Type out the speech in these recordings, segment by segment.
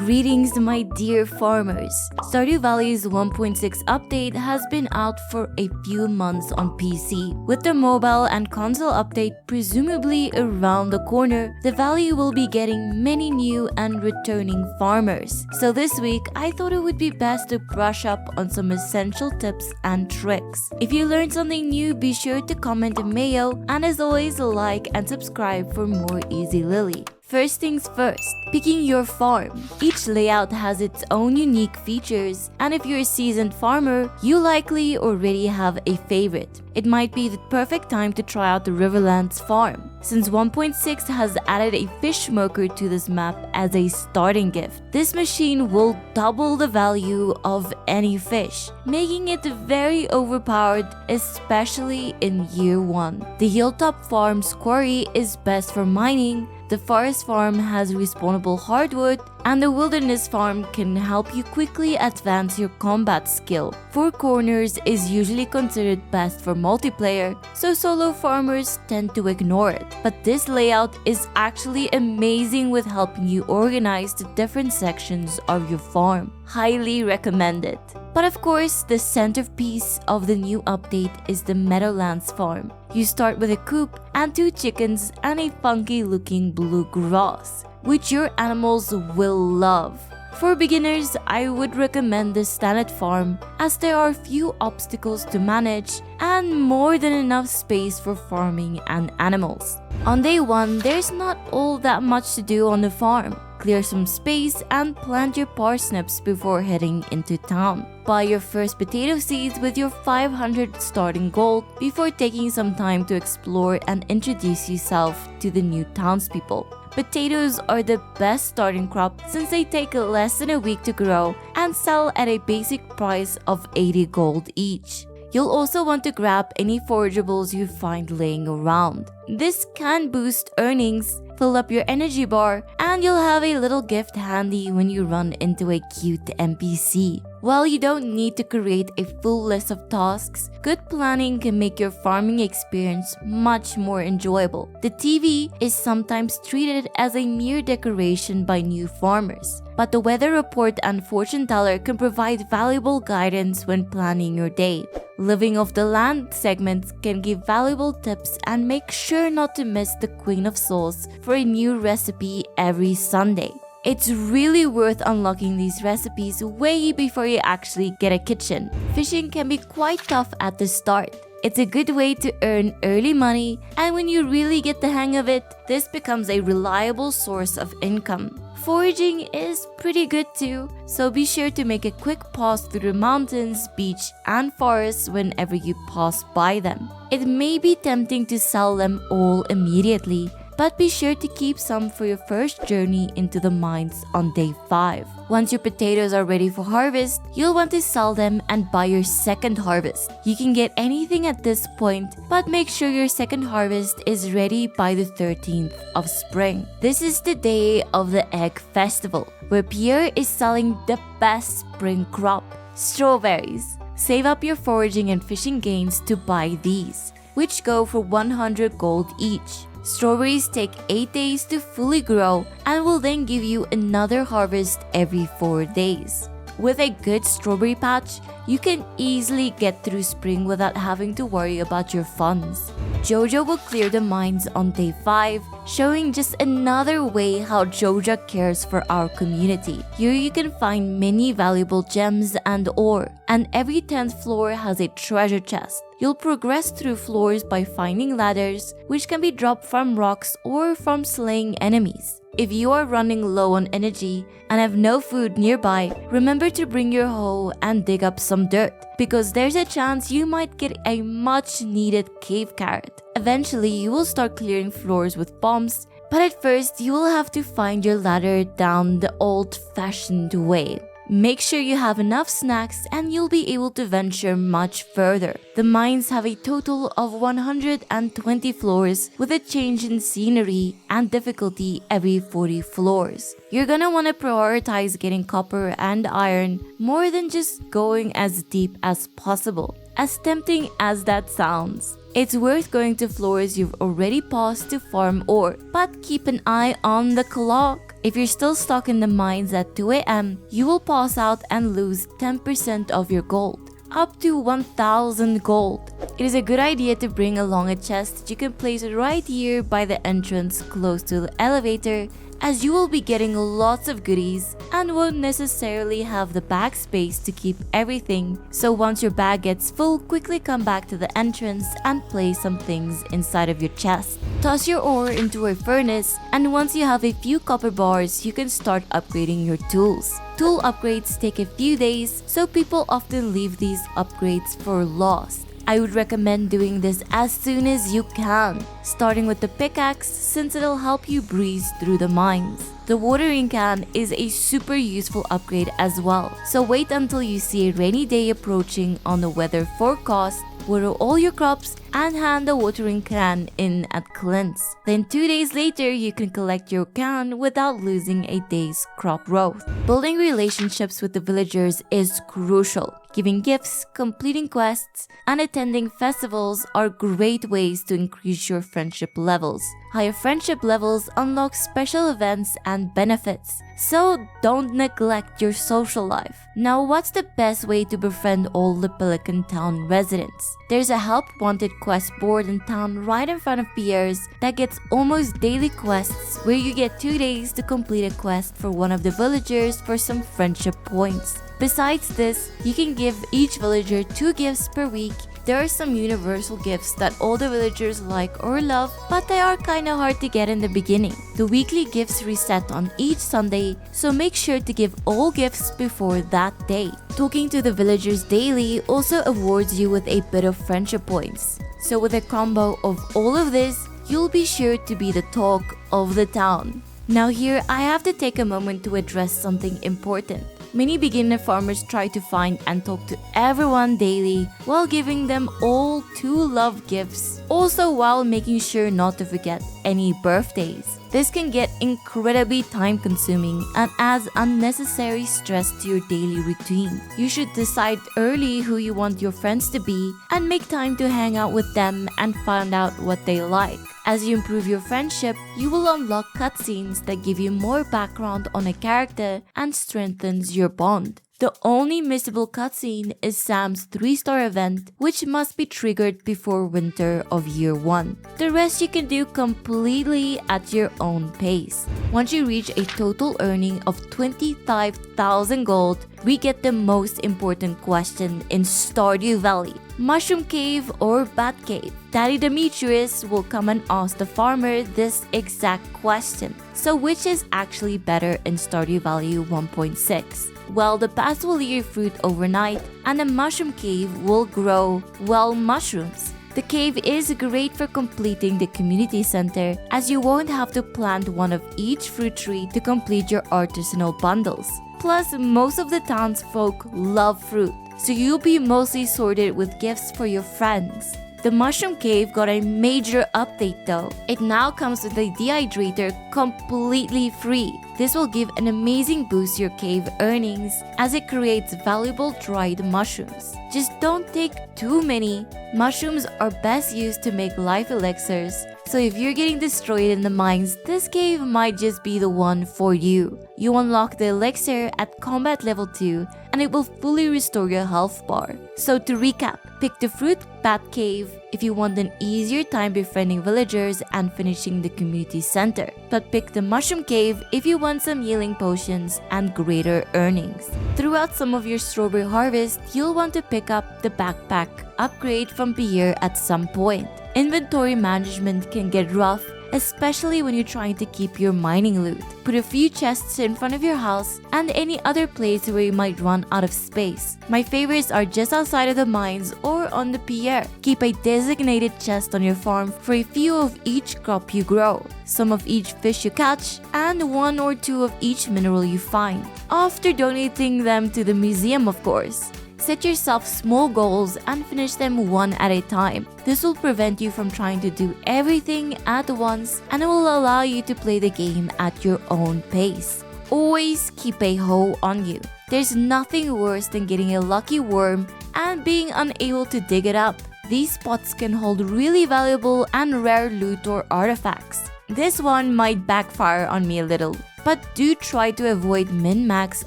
Greetings my dear farmers. Stardew Valley's 1.6 update has been out for a few months on PC. With the mobile and console update presumably around the corner, the Valley will be getting many new and returning farmers. So this week, I thought it would be best to brush up on some essential tips and tricks. If you learned something new, be sure to comment mayo, and as always, like and subscribe for more Easy Lily. First things first, picking your farm. Each layout has its own unique features, and if you're a seasoned farmer, you likely already have a favorite. It might be the perfect time to try out the Riverlands farm, since 1.6 has added a fish smoker to this map as a starting gift. This machine will double the value of any fish, making it very overpowered, especially in year 1. The Hilltop Farm's quarry is best for mining, the Forest Farm has respawnable hardwood, and the Wilderness Farm can help you quickly advance your combat skill. Four Corners is usually considered best for multiplayer, so solo farmers tend to ignore it. But this layout is actually amazing with helping you organize the different sections of your farm. Highly recommended. But of course, the centerpiece of the new update is the Meadowlands farm. You start with a coop and 2 chickens and a funky looking blue grass, which your animals will love. For beginners, I would recommend the standard farm as there are few obstacles to manage and more than enough space for farming and animals. On day 1, there's not all that much to do on the farm. Clear some space and plant your parsnips before heading into town. Buy your first potato seeds with your 500 starting gold before taking some time to explore and introduce yourself to the new townspeople. Potatoes are the best starting crop since they take less than a week to grow and sell at a basic price of 80 gold each. You'll also want to grab any forageables you find laying around. This can boost earnings, fill up your energy bar, and you'll have a little gift handy when you run into a cute NPC. While you don't need to create a full list of tasks, good planning can make your farming experience much more enjoyable. The TV is sometimes treated as a mere decoration by new farmers, but the weather report and fortune teller can provide valuable guidance when planning your day. Living off the land segments can give valuable tips and make sure not to miss the Queen of Souls for a new recipe every Sunday. It's really worth unlocking these recipes way before you actually get a kitchen. Fishing can be quite tough at the start. It's a good way to earn early money, and when you really get the hang of it, this becomes a reliable source of income. Foraging is pretty good too, so be sure to make a quick pause through the mountains, beach, and forests whenever you pass by them. It may be tempting to sell them all immediately, but be sure to keep some for your first journey into the mines on day 5. Once your potatoes are ready for harvest, you'll want to sell them and buy your second harvest. You can get anything at this point, but make sure your second harvest is ready by the 13th of spring. This is the day of the Egg Festival, where Pierre is selling the best spring crop, strawberries. Save up your foraging and fishing gains to buy these, which go for 100 gold each. Strawberries take 8 days to fully grow and will then give you another harvest every 4 days. With a good strawberry patch, you can easily get through spring without having to worry about your funds. Jojo will clear the mines on day 5, showing just another way how Jojo cares for our community. Here you can find many valuable gems and ore, and every 10th floor has a treasure chest. You'll progress through floors by finding ladders, which can be dropped from rocks or from slaying enemies. If you are running low on energy and have no food nearby, remember to bring your hoe and dig up some dirt, because there's a chance you might get a much needed cave carrot. Eventually, you will start clearing floors with bombs, but at first you will have to find your ladder down the old-fashioned way. Make sure you have enough snacks and you'll be able to venture much further. The mines have a total of 120 floors with a change in scenery and difficulty every 40 floors. You're gonna want to prioritize getting copper and iron more than just going as deep as possible. As tempting as that sounds, it's worth going to floors you've already passed to farm ore, but keep an eye on the clock. If you're still stuck in the mines at 2 a.m., you will pass out and lose 10% of your gold, up to 1,000 gold. It is a good idea to bring along a chest that you can place right here by the entrance close to the elevator, as you will be getting lots of goodies and won't necessarily have the bag space to keep everything. So once your bag gets full, quickly come back to the entrance and place some things inside of your chest. Toss your ore into a furnace, and once you have a few copper bars, you can start upgrading your tools. Tool upgrades take a few days, so people often leave these upgrades for lost. I would recommend doing this as soon as you can, starting with the pickaxe since it'll help you breeze through the mines. The watering can is a super useful upgrade as well, so wait until you see a rainy day approaching on the weather forecast, water all your crops, and hand the watering can in at cleanse. Then 2 days later, you can collect your can without losing a day's crop growth. Building relationships with the villagers is crucial. Giving gifts, completing quests, and attending festivals are great ways to increase your friendship levels. Higher friendship levels unlock special events and benefits, so don't neglect your social life. Now, what's the best way to befriend all the Pelican Town residents? There's a help wanted quest board in town right in front of Pierre's that gets almost daily quests where you get 2 days to complete a quest for one of the villagers for some friendship points. Besides this, you can give each villager 2 gifts per week. There are some universal gifts that all the villagers like or love, but they are kinda hard to get in the beginning. The weekly gifts reset on each Sunday, so make sure to give all gifts before that day. Talking to the villagers daily also awards you with a bit of friendship points. So with a combo of all of this, you'll be sure to be the talk of the town. Now here, I have to take a moment to address something important. Many beginner farmers try to find and talk to everyone daily while giving them all 2 love gifts, also while making sure not to forget any birthdays. This can get incredibly time-consuming and adds unnecessary stress to your daily routine. You should decide early who you want your friends to be and make time to hang out with them and find out what they like. As you improve your friendship, you will unlock cutscenes that give you more background on a character and strengthens your bond. The only missable cutscene is Sam's 3-star event, which must be triggered before winter of year 1. The rest you can do completely at your own pace. Once you reach a total earning of 25,000 gold, we get the most important question in Stardew Valley: Mushroom Cave or Bat Cave? Daddy Demetrius will come and ask the farmer this exact question. So which is actually better in Stardew Valley 1.6? Well, the bats will eat your fruit overnight, and the mushroom cave will grow, well, mushrooms. The cave is great for completing the community center, as you won't have to plant one of each fruit tree to complete your artisanal bundles. Plus, most of the townsfolk love fruit, so you'll be mostly sorted with gifts for your friends. The Mushroom Cave got a major update though. It now comes with a dehydrator completely free. This will give an amazing boost to your cave earnings as it creates valuable dried mushrooms. Just don't take too many. Mushrooms are best used to make life elixirs, so if you're getting destroyed in the mines, this cave might just be the one for you. You unlock the elixir at combat level 2 and it will fully restore your health bar. So to recap, pick the Fruit Bat Cave if you want an easier time befriending villagers and finishing the community center. But pick the Mushroom Cave if you want some healing potions and greater earnings. Throughout some of your strawberry harvest, you'll want to pick up the backpack upgrade from Pierre at some point. Inventory management can get rough, especially when you're trying to keep your mining loot. Put a few chests in front of your house and any other place where you might run out of space. My favorites are just outside of the mines or on the pier. Keep a designated chest on your farm for a few of each crop you grow, some of each fish you catch, and 1 or 2 of each mineral you find. After donating them to the museum, of course. Set yourself small goals and finish them one at a time. This will prevent you from trying to do everything at once and it will allow you to play the game at your own pace. Always keep a hoe on you. There's nothing worse than getting a lucky worm and being unable to dig it up. These spots can hold really valuable and rare loot or artifacts. This one might backfire on me a little. but do try to avoid min-max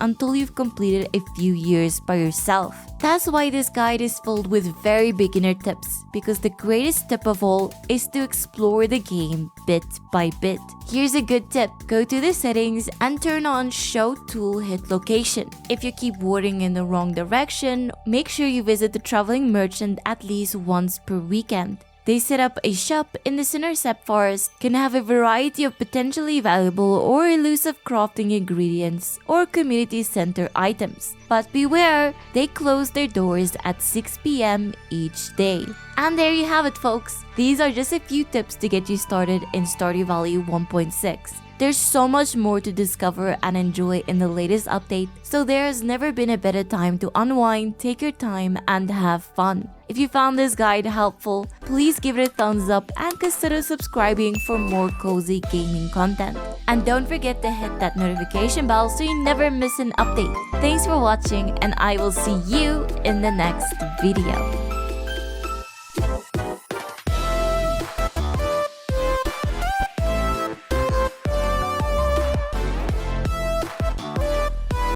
until you've completed a few years by yourself. That's why this guide is filled with very beginner tips, because the greatest tip of all is to explore the game bit by bit. Here's a good tip: go to the settings and turn on Show Tool Hit Location. If you keep wandering in the wrong direction, make sure you visit the traveling merchant at least once per weekend. They set up a shop in the Sinarcept Forest, can have a variety of potentially valuable or elusive crafting ingredients or community center items. But beware, they close their doors at 6 p.m. each day. And there you have it, folks. These are just a few tips to get you started in Stardew Valley 1.6. There's so much more to discover and enjoy in the latest update, so there has never been a better time to unwind, take your time, and have fun. If you found this guide helpful, please give it a thumbs up and consider subscribing for more cozy gaming content. And don't forget to hit that notification bell so you never miss an update. Thanks for watching, and I will see you in the next video.